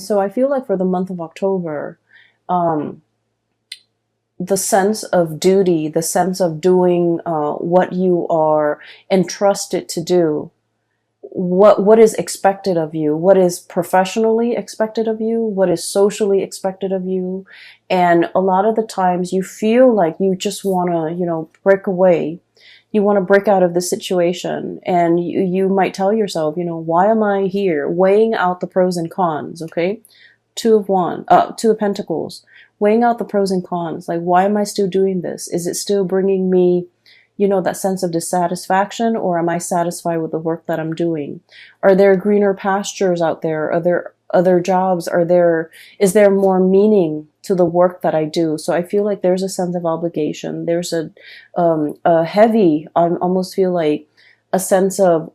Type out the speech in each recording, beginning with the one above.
So I feel like for the month of October, um, the sense of duty, the sense of doing what you are entrusted to do, what is expected of you, what is professionally expected of you, what is socially expected of you. And a lot of the times you feel like you just want to, break away. You want to break out of the situation, and you might tell yourself, why am I here? Weighing out the pros and cons, okay? Two of Pentacles, weighing out the pros and cons. Like, why am I still doing this? Is it still bringing me, that sense of dissatisfaction, or am I satisfied with the work that I'm doing? Are there greener pastures out there? Are there other jobs? Is there more meaning to the work that I do? So I feel like there's a sense of obligation. There's a heavy, I almost feel like a sense of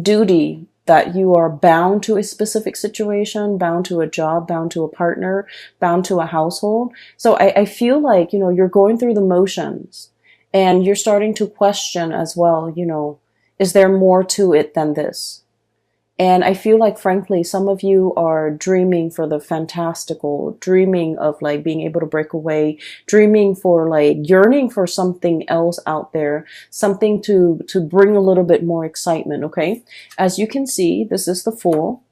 duty, that you are bound to a specific situation, bound to a job, bound to a partner, bound to a household. So I feel like, you're going through the motions, and you're starting to question as well, is there more to it than this? And I feel like, frankly, some of you are dreaming for the fantastical, dreaming of like being able to break away, dreaming for like yearning for something else out there, something to bring a little bit more excitement. Okay. As you can see, this is the Fool.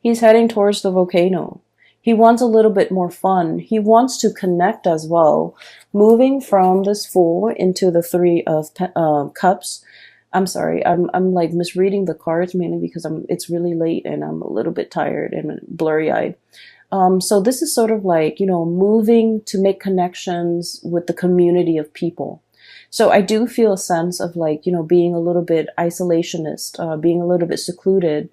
He's heading towards the volcano. He wants a little bit more fun. He wants to connect as well. Moving from this Fool into the Three of Cups. I'm sorry, I'm like misreading the cards, mainly because it's really late and I'm a little bit tired and blurry eyed. So this is sort of like, moving to make connections with the community of people. So I do feel a sense of like, being a little bit isolationist, being a little bit secluded.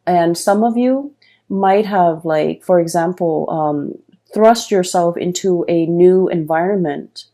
And some of you might have, like, for example, thrust yourself into a new environment.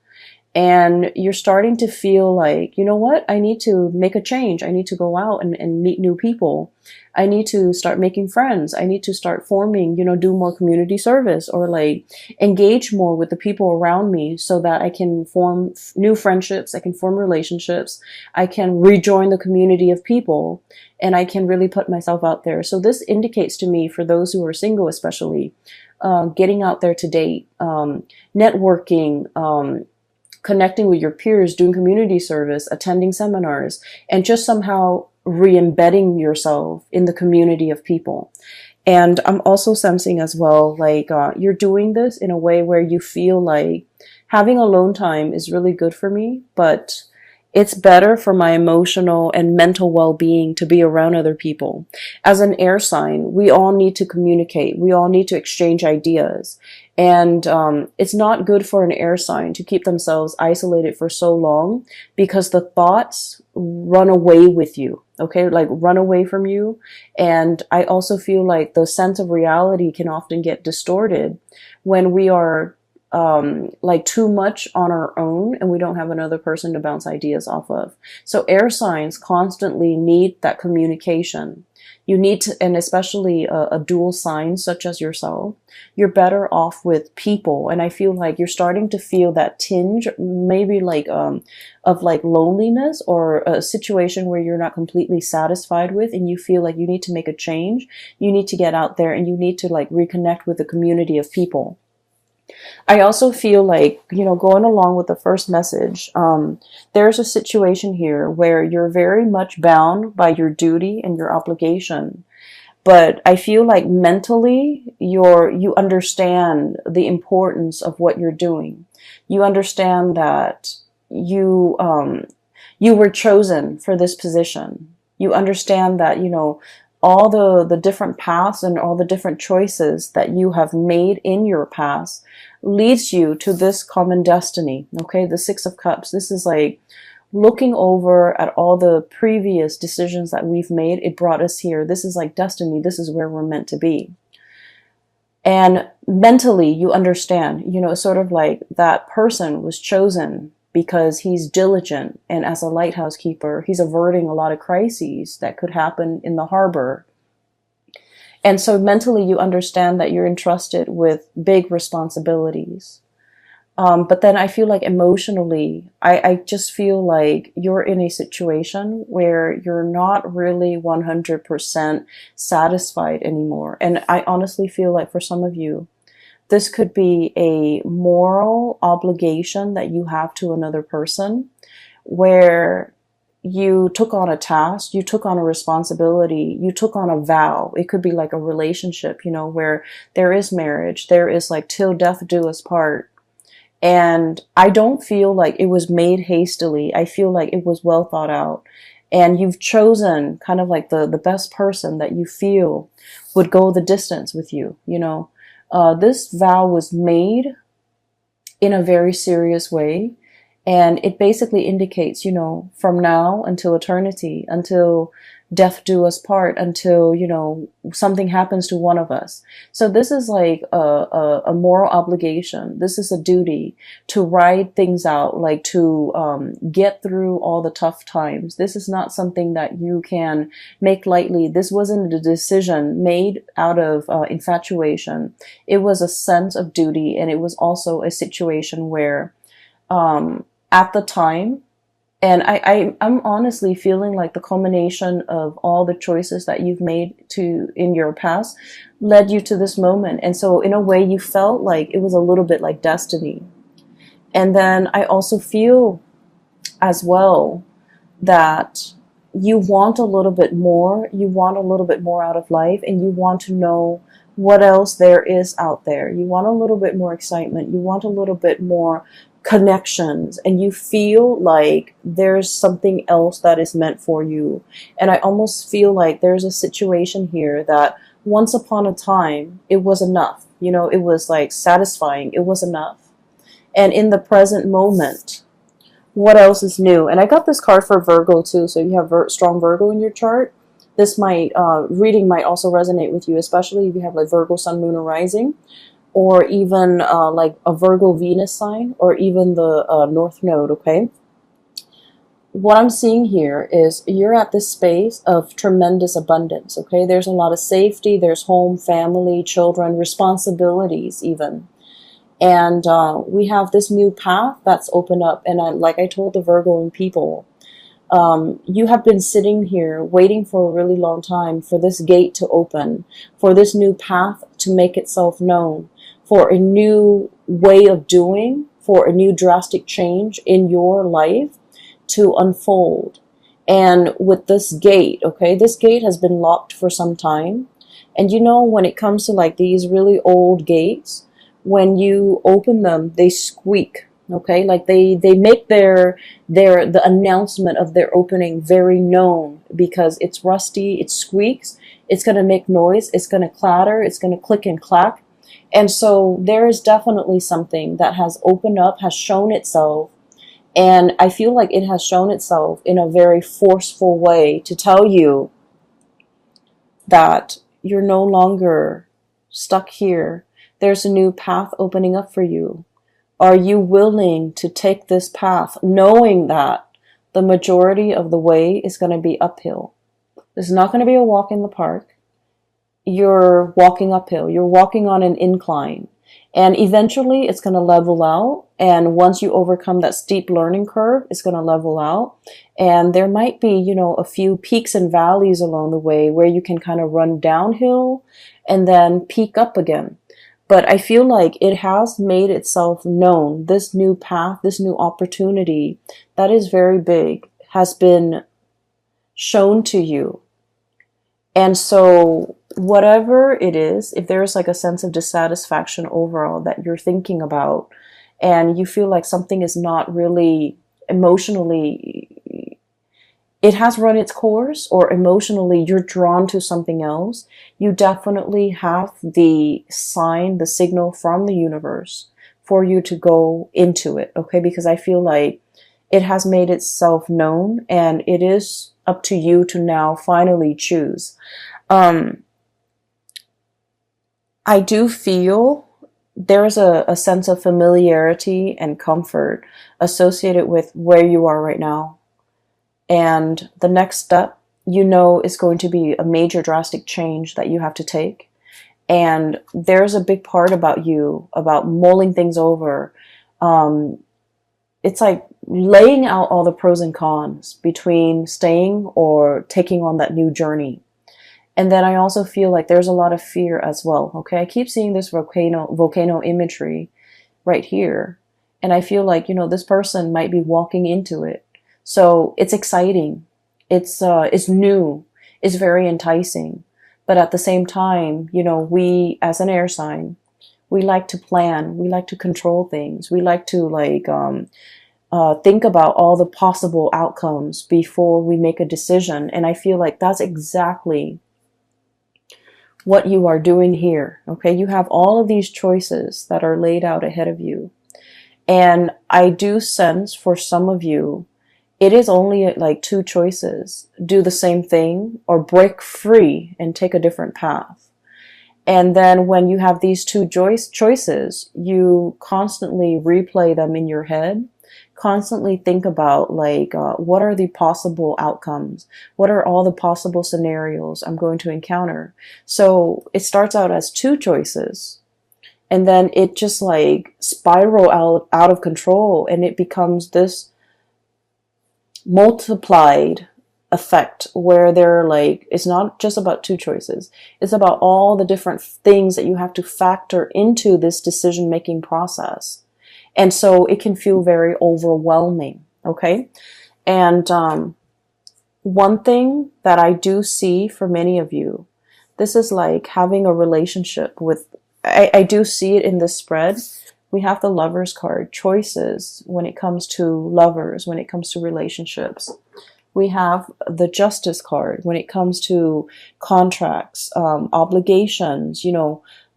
And you're starting to feel like, you know what? I need to make a change. I need to go out and meet new people. I need to start making friends. I need to start forming, do more community service, or like engage more with the people around me, so that I can form new friendships. I can form relationships. I can rejoin the community of people, and I can really put myself out there. So this indicates to me, for those who are single, especially, getting out there to date, networking, connecting with your peers, doing community service, attending seminars, and just somehow re-embedding yourself in the community of people. And I'm also sensing as well, like, you're doing this in a way where you feel like having alone time is really good for me, but it's better for my emotional and mental well-being to be around other people. As an air sign, we all need to communicate. We all need to exchange ideas. And it's not good for an air sign to keep themselves isolated for so long, because the thoughts run away with you, okay? Like, run away from you. And I also feel like the sense of reality can often get distorted when we are like too much on our own and we don't have another person to bounce ideas off of. So air signs constantly need that communication. You need to, and especially a dual sign such as yourself, you're better off with people. And I feel like you're starting to feel that tinge, maybe like, of like loneliness, or a situation where you're not completely satisfied with, and you feel like you need to make a change. You need to get out there and you need to like reconnect with a community of people. I also feel like, going along with the first message, there's a situation here where you're very much bound by your duty and your obligation. But I feel like mentally you understand the importance of what you're doing. You understand that you were chosen for this position. You understand that, all the different paths and all the different choices that you have made in your past leads you to this common destiny. Okay, the Six of Cups. This is like looking over at all the previous decisions that we've made. It brought us here. This is like destiny. This is where we're meant to be. And mentally, you understand, sort of like that person was chosen because he's diligent, and as a lighthouse keeper, he's averting a lot of crises that could happen in the harbor. And so mentally, you understand that you're entrusted with big responsibilities. But then I feel like emotionally, I just feel like you're in a situation where you're not really 100% satisfied anymore. And I honestly feel like for some of you, this could be a moral obligation that you have to another person, where you took on a task, you took on a responsibility, you took on a vow. It could be like a relationship, you know, where there is marriage, there is like till death do us part. And I don't feel like it was made hastily. I feel like it was well thought out. And you've chosen kind of like the best person that you feel would go the distance with you, you know. This vow was made in a very serious way. And it basically indicates, you know, from now until eternity, until death do us part, until, you know, something happens to one of us. So this is like a moral obligation. This is a duty to ride things out, like to get through all the tough times. This is not something that you can make lightly. This wasn't a decision made out of infatuation. It was a sense of duty, and it was also a situation where at the time, and I'm honestly feeling like the culmination of all the choices that you've made to in your past led you to this moment. And so in a way you felt like it was a little bit like destiny. And then I also feel as well that you want a little bit more. You want a little bit more out of life, and you want to know what else there is out there. You want a little bit more excitement. You want a little bit more connections, and you feel like there's something else that is meant for you. And I almost feel like there's a situation here that once upon a time it was enough. You know, it was like satisfying. It was enough. And in the present moment, what else is new? And I got this card for Virgo too. So you have strong Virgo in your chart. This might reading might also resonate with you, especially if you have like Virgo Sun, Moon, or Rising, or even like a Virgo Venus sign, or even the North Node, okay? What I'm seeing here is you're at this space of tremendous abundance, okay? There's a lot of safety, there's home, family, children, responsibilities even. And we have this new path that's opened up. And like I told the Virgo people, you have been sitting here waiting for a really long time for this gate to open, for this new path to make itself known, for a new way of doing, for a new drastic change in your life to unfold. And with this gate, okay, this gate has been locked for some time. And you know, when it comes to like these really old gates, when you open them, they squeak. Okay, like they make the announcement of their opening very known, because it's rusty, it squeaks, it's gonna make noise, it's gonna clatter, it's gonna click and clack. And so there is definitely something that has opened up, has shown itself, and I feel like it has shown itself in a very forceful way to tell you that you're no longer stuck here. There's a new path opening up for you. Are you willing to take this path, knowing that the majority of the way is going to be uphill? This is not going to be a walk in the park. You're walking uphill. You're walking on an incline. And eventually it's going to level out. And once you overcome that steep learning curve, it's going to level out. And there might be, you know, a few peaks and valleys along the way where you can kind of run downhill and then peak up again. But I feel like it has made itself known. This new path, this new opportunity that is very big has been shown to you. And so whatever it is, if there's like a sense of dissatisfaction overall that you're thinking about, and you feel like something is not really emotionally, it has run its course, or emotionally you're drawn to something else, you definitely have the sign, the signal from the universe for you to go into it, okay? Because I feel like it has made itself known, and it is up to you to now finally choose. I do feel there's a sense of familiarity and comfort associated with where you are right now. And the next step, you know, is going to be a major drastic change that you have to take. And there's a big part about you, about mulling things over, Um, it's like laying out all the pros and cons between staying or taking on that new journey. And then I also feel like there's a lot of fear as well. Okay. I keep seeing this volcano imagery right here. And I feel like, this person might be walking into it. So it's exciting. It's new. It's very enticing. But at the same time, we as an air sign, we like to plan. We like to control things. We like to think about all the possible outcomes before we make a decision. And I feel like that's exactly what you are doing here. Okay. You have all of these choices that are laid out ahead of you. And I do sense for some of you, it is only like two choices: do the same thing or break free and take a different path. And then when you have these two choices, you constantly replay them in your head, constantly think about what are the possible outcomes? What are all the possible scenarios I'm going to encounter? So it starts out as two choices. And then it just spiral out of control, and it becomes this multiplied effect where it's not just about two choices. It's about all the different things that you have to factor into this decision-making process. And so it can feel very overwhelming. Okay. And, one thing that I do see for many of you, this is like having a relationship with, I do see it in this spread. We have the Lovers card, choices when it comes to lovers, when it comes to relationships. We have the Justice card when it comes to contracts, obligations,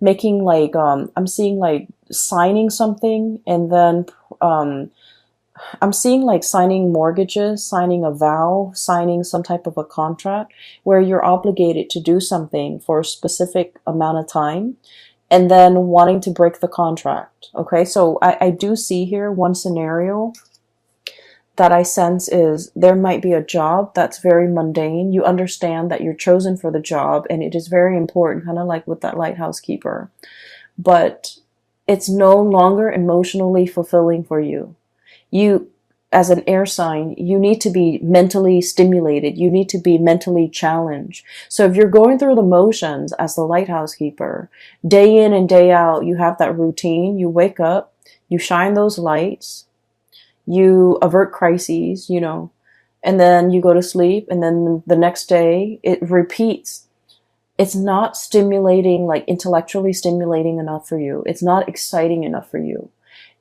making I'm seeing signing something, and then I'm seeing signing mortgages, signing a vow, signing some type of a contract where you're obligated to do something for a specific amount of time, and then wanting to break the contract. Okay, so I do see here one scenario that I sense is there might be a job that's very mundane. You understand that you're chosen for the job and it is very important, kind of like with that lighthouse keeper. But it's no longer emotionally fulfilling for you. You, as an air sign, you need to be mentally stimulated. You need to be mentally challenged. So if you're going through the motions as the lighthouse keeper, day in and day out, you have that routine. You wake up, you shine those lights, you avert crises, and then you go to sleep, and then the next day it repeats. It's not stimulating, intellectually stimulating enough for you. It's not exciting enough for you.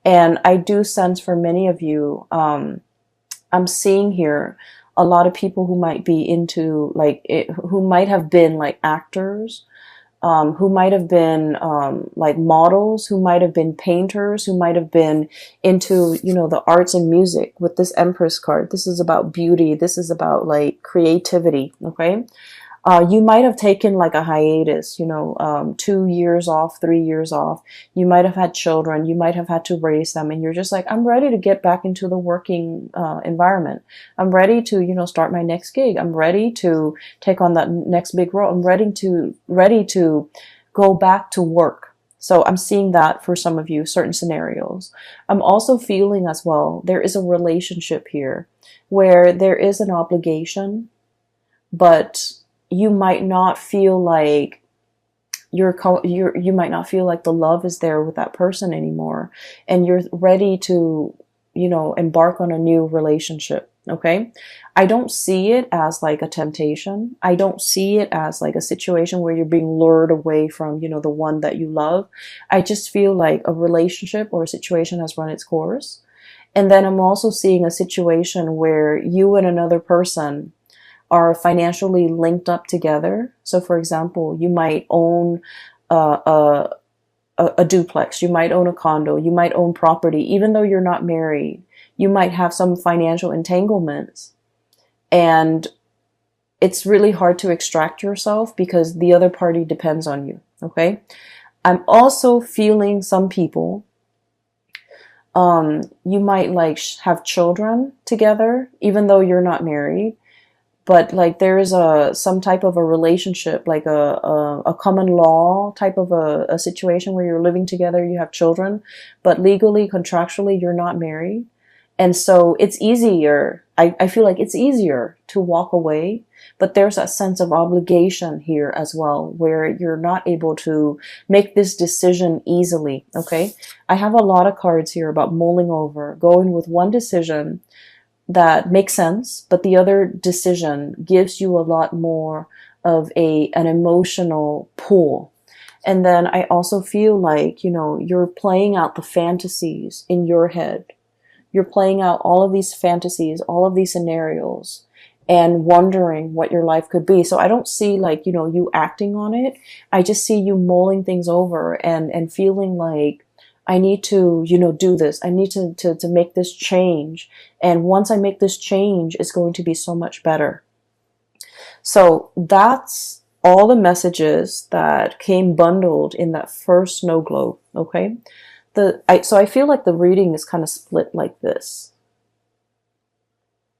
And I do sense for many of you, I'm seeing here a lot of people who might be into who might have been actors, who might have been models, who might have been painters, who might have been into the arts and music. With this Empress card, this is about beauty. This is about creativity. Okay. You might have taken a hiatus, 2 years off, 3 years off. You might have had children. You might have had to raise them. And you're just I'm ready to get back into the working environment. I'm ready to, start my next gig. I'm ready to take on that next big role. I'm ready to go back to work. So I'm seeing that for some of you, certain scenarios. I'm also feeling as well, there is a relationship here where there is an obligation, but you might not feel like you might not feel like the love is there with that person anymore, and you're ready to, embark on a new relationship. Okay. I don't see it as a temptation. I don't see it as a situation where you're being lured away from, the one that you love. I just feel like a relationship or a situation has run its course. And then I'm also seeing a situation where you and another person are financially linked up together. So for example, you might own a duplex, you might own a condo, you might own property, even though you're not married. You might have some financial entanglements, and it's really hard to extract yourself because the other party depends on you. Okay. I'm also feeling some people, you might have children together, even though you're not married. but like there is some type of a relationship, like a common law type of a situation where you're living together, you have children, but legally, contractually, you're not married. And so it's easier. I feel like it's easier to walk away, but there's a sense of obligation here as well, where you're not able to make this decision easily. Okay. I have a lot of cards here about mulling over, going with one decision that makes sense, but the other decision gives you a lot more of an emotional pull. And then I also feel like, you're playing out the fantasies in your head. You're playing out all of these fantasies, all of these scenarios, and wondering what your life could be. So I don't see like, you acting on it. I just see you mulling things over and feeling like, I need to, do this. I need to make this change. And once I make this change, it's going to be so much better. So that's all the messages that came bundled in that first snow globe. Okay. So I feel like the reading is kind of split like this.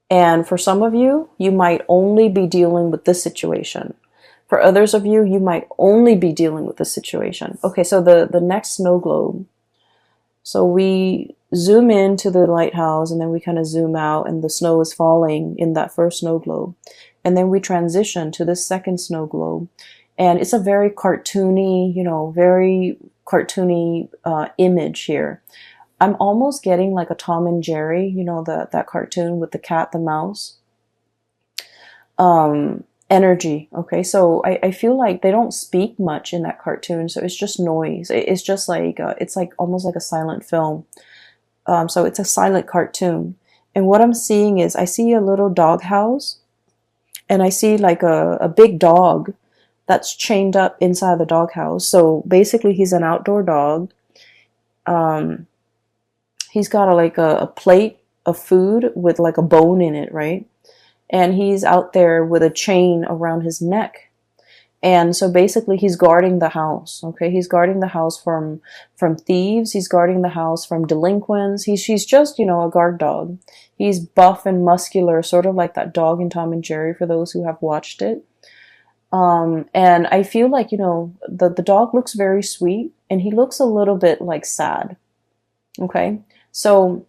And for some of you, you might only be dealing with this situation. For others of you, you might only be dealing with this situation. Okay, so the next snow globe. So we zoom into the lighthouse and then we kind of zoom out and the snow is falling in that first snow globe. And then we transition to this second snow globe. And it's a very cartoony, very cartoony image here. I'm almost getting like a Tom and Jerry, that cartoon with the cat, the mouse. Energy. Okay, so I feel like they don't speak much in that cartoon, so it's just noise. It's just like it's like almost like a silent film. So it's a silent cartoon, and what I'm seeing is I see a little dog house, and I see like a big dog that's chained up inside the dog house. So basically, he's an outdoor dog. He's got a plate of food with like a bone in it, right? And he's out there with a chain around his neck. And so basically he's guarding the house. Okay. He's guarding the house from thieves. He's guarding the house from delinquents. He's just, a guard dog. He's buff and muscular, sort of like that dog in Tom and Jerry for those who have watched it. And I feel like, the dog looks very sweet and he looks a little bit like sad. Okay. So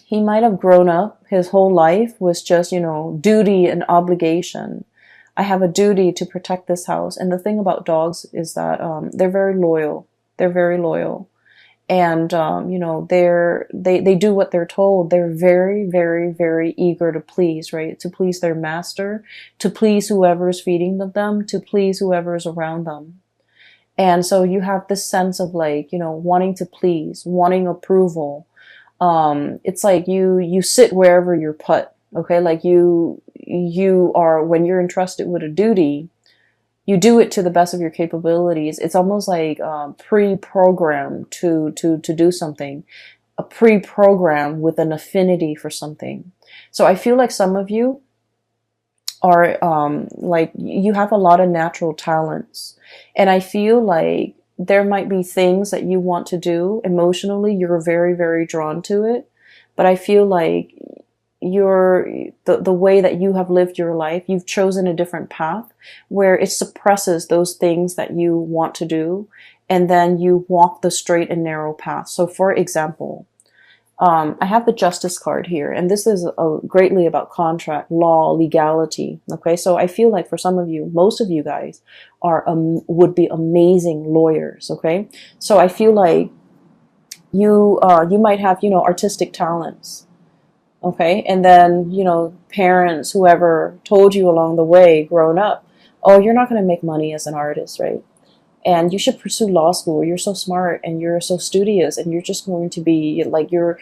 he might have grown up, his whole life was just, duty and obligation. I have a duty to protect this house. And the thing about dogs is that they're very loyal. They're very loyal. And, they do what they're told. They're very, very, very eager to please, right? To please their master, to please whoever's feeding them, to please whoever's around them. And so you have this sense of like, wanting to please, wanting approval. It's like you sit wherever you're put. Okay. Like you are, when you're entrusted with a duty, you do it to the best of your capabilities. It's almost like, pre-programmed to do something, a pre-program with an affinity for something. So I feel like some of you are, like you have a lot of natural talents, and I feel like there might be things that you want to do emotionally. You're very, very drawn to it. But I feel like the way that you have lived your life, you've chosen a different path where it suppresses those things that you want to do. And then you walk the straight and narrow path. So for example, I have the Justice card here, and this is greatly about contract, law, legality. Okay, so I feel like for some of you, most of you guys would be amazing lawyers. Okay, so I feel like you might have artistic talents. Okay, and then parents, whoever told you along the way, growing up, oh, you're not going to make money as an artist, right? And you should pursue law school. You're so smart and you're so studious, and you're just going to be like your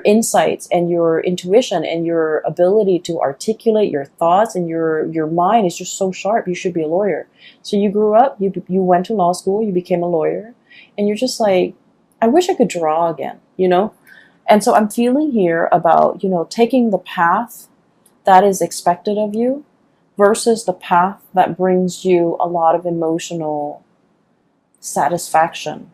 insights and your intuition and your ability to articulate your thoughts and your mind is just so sharp. You should be a lawyer. So you grew up, you went to law school, you became a lawyer, and you're just like, I wish I could draw again, And so I'm feeling here about, taking the path that is expected of you versus the path that brings you a lot of emotional satisfaction.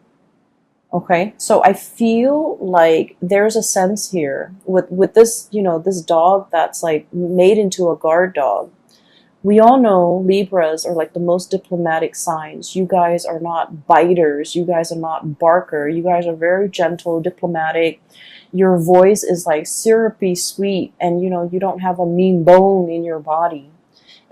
Okay, so I feel like there's a sense here with this, this dog that's like made into a guard dog. We all know Libras are like the most diplomatic signs. You guys are not biters. You guys are not barker. You guys are very gentle, diplomatic. Your voice is like syrupy sweet, and you don't have a mean bone in your body.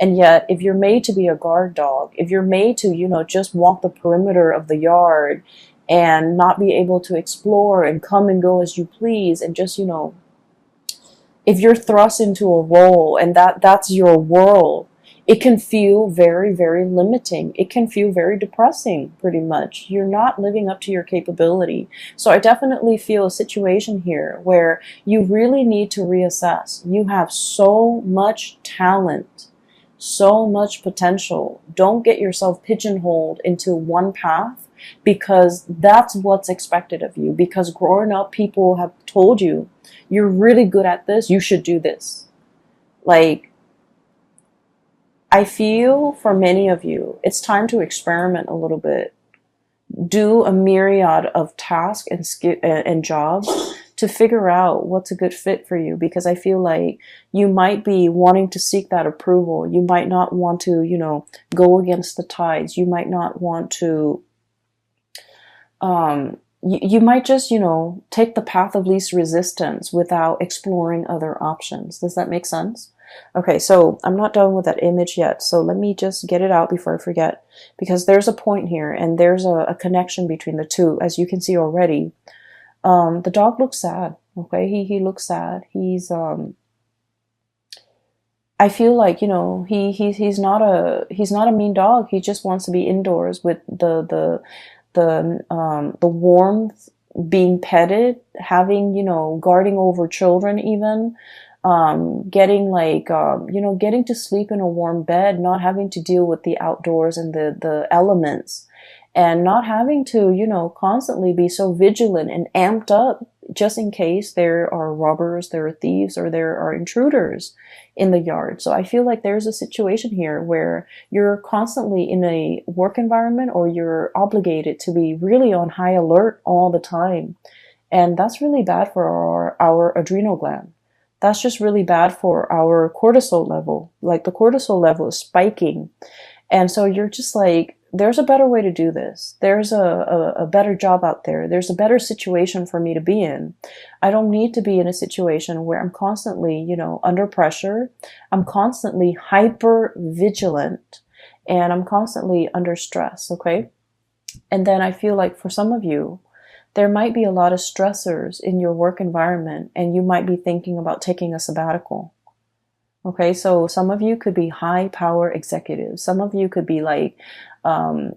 And yet, if you're made to be a guard dog, if you're made to, just walk the perimeter of the yard and not be able to explore and come and go as you please, and just, if you're thrust into a role and that's your world, it can feel very, very limiting. It can feel very depressing, pretty much. You're not living up to your capability. So I definitely feel a situation here where you really need to reassess. You have so much talent, so much potential. Don't get yourself pigeonholed into one path, because that's what's expected of you. Because growing up, people have told you, you're really good at this, you should do this. Like, I feel for many of you, it's time to experiment a little bit. Do a myriad of tasks and jobs to figure out what's a good fit for you, because I feel like you might be wanting to seek that approval. You might not want to, go against the tides. You might not want to, you might just, take the path of least resistance without exploring other options. Does that make sense? Okay, so I'm not done with that image yet. So let me just get it out before I forget, because there's a point here and there's a connection between the two, as you can see already. The dog looks sad. Okay, he looks sad. He's I feel like he's not a mean dog. He just wants to be indoors with the warmth, being petted, having guarding over children, even getting getting to sleep in a warm bed, not having to deal with the outdoors and the elements, and not having to, constantly be so vigilant and amped up just in case there are robbers, there are thieves, or there are intruders in the yard. So I feel like there's a situation here where you're constantly in a work environment, or you're obligated to be really on high alert all the time. And that's really bad for our adrenal gland. That's just really bad for our cortisol level. Like, the cortisol level is spiking. And so you're just like, there's a better way to do this. There's a better job out there. There's a better situation for me to be in. I don't need to be in a situation where I'm constantly, under pressure. I'm constantly hyper vigilant, and I'm constantly under stress. Okay. And then I feel like for some of you, there might be a lot of stressors in your work environment, and you might be thinking about taking a sabbatical. Okay, so some of you could be high power executives. Some of you could be like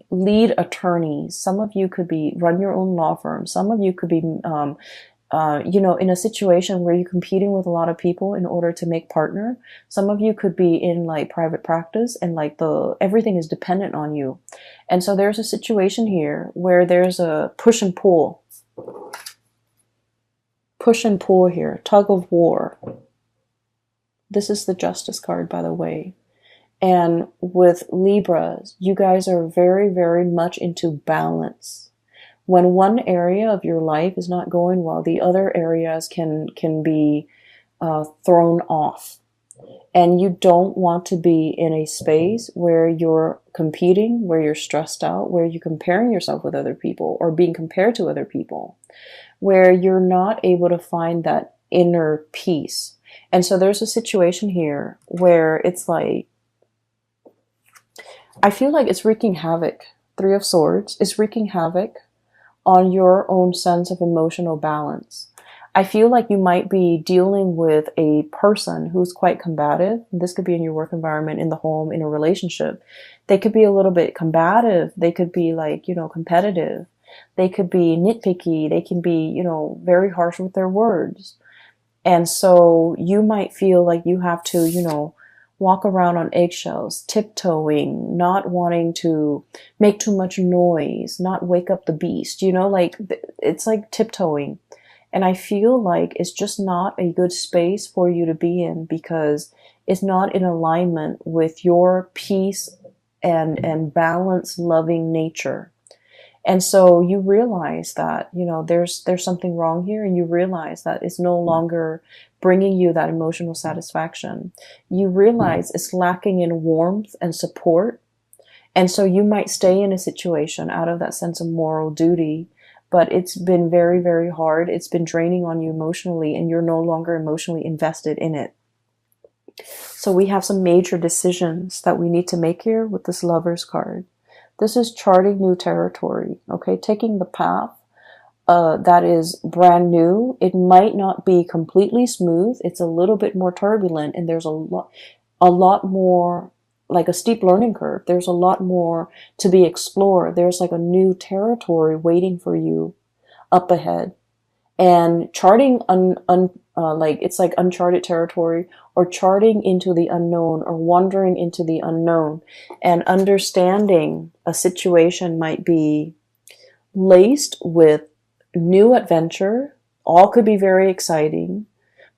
lead attorneys. Some of you could be run your own law firm. Some of you could be, in a situation where you're competing with a lot of people in order to make partner. Some of you could be in like private practice, and like everything is dependent on you. And so there's a situation here where there's a push and pull. Push and pull here, tug of war. This is the Justice card, by the way. And with Libras, you guys are very, very much into balance. When one area of your life is not going well, the other areas can be thrown off. And you don't want to be in a space where you're competing, where you're stressed out, where you're comparing yourself with other people, or being compared to other people, where you're not able to find that inner peace. And so there's a situation here where it's like, I feel like it's wreaking havoc. Three of Swords is wreaking havoc on your own sense of emotional balance. I feel like you might be dealing with a person who's quite combative. This could be in your work environment, in the home, in a relationship. They could be a little bit combative. They could be like, competitive. They could be nitpicky. They can be, very harsh with their words. And so you might feel like you have to, walk around on eggshells, tiptoeing, not wanting to make too much noise, not wake up the beast, it's like tiptoeing. And I feel like it's just not a good space for you to be in, because it's not in alignment with your peace and balanced, loving nature. And so you realize that, there's something wrong here, and you realize that it's no longer bringing you that emotional satisfaction, you realize it's lacking in warmth and support. And so you might stay in a situation out of that sense of moral duty, but it's been very, very hard. It's been draining on you emotionally, and you're no longer emotionally invested in it. So we have some major decisions that we need to make here with this Lovers card. This is charting new territory, okay? Taking the path that is brand new. It might not be completely smooth. It's a little bit more turbulent, and there's a lot more, like a steep learning curve. There's a lot more to be explored. There's like a new territory waiting for you up ahead. And charting like it's like uncharted territory, or charting into the unknown, or wandering into the unknown, and understanding a situation might be laced with new adventure. All could be very exciting,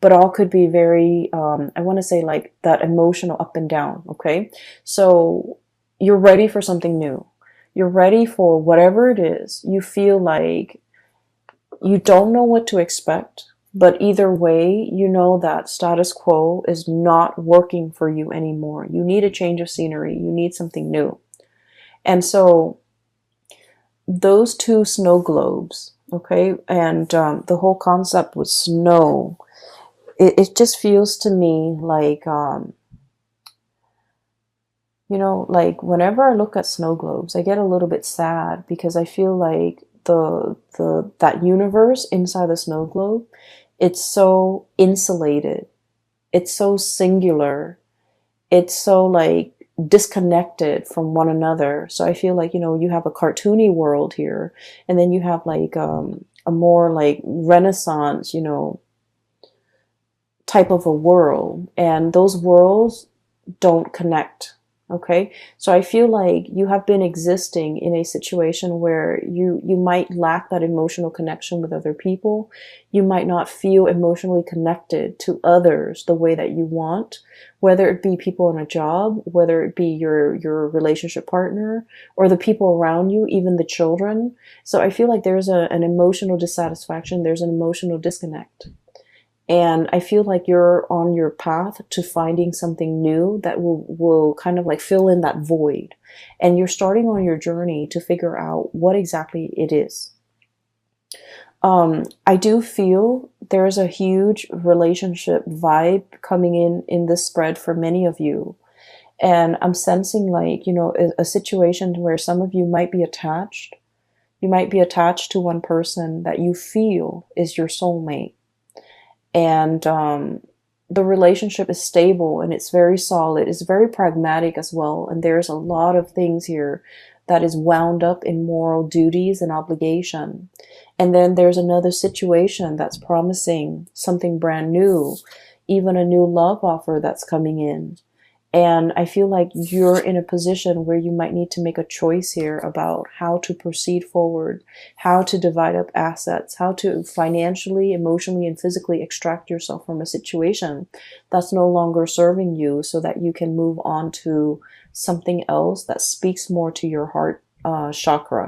but all could be very, I want to say like that emotional up and down. Okay. So you're ready for something new. You're ready for whatever it is. You feel like you don't know what to expect, but either way, you know that status quo is not working for you anymore. You need a change of scenery. You need something new. And so those two snow globes, okay, and the whole concept with snow, it just feels to me like, like whenever I look at snow globes, I get a little bit sad, because I feel like that universe inside the snow globe, it's so insulated, it's so singular, it's so like disconnected from one another. So I feel like, you have a cartoony world here, and then you have like a more like Renaissance, type of a world, and those worlds don't connect. Okay, so I feel like you have been existing in a situation where you might lack that emotional connection with other people. You might not feel emotionally connected to others the way that you want, whether it be people in a job, whether it be your relationship partner, or the people around you, even the children. So I feel like there's an emotional dissatisfaction, there's an emotional disconnect. And I feel like you're on your path to finding something new that will kind of like fill in that void. And you're starting on your journey to figure out what exactly it is. I do feel there's a huge relationship vibe coming in this spread for many of you. And I'm sensing like, a situation where some of you might be attached. You might be attached to one person that you feel is your soulmate. And the relationship is stable, and it's very solid. It's very pragmatic as well. And there's a lot of things here that is wound up in moral duties and obligation. And then there's another situation that's promising something brand new, even a new love offer that's coming in. And I feel like you're in a position where you might need to make a choice here about how to proceed forward, how to divide up assets, how to financially, emotionally, and physically extract yourself from a situation that's no longer serving you, so that you can move on to something else that speaks more to your heart chakra.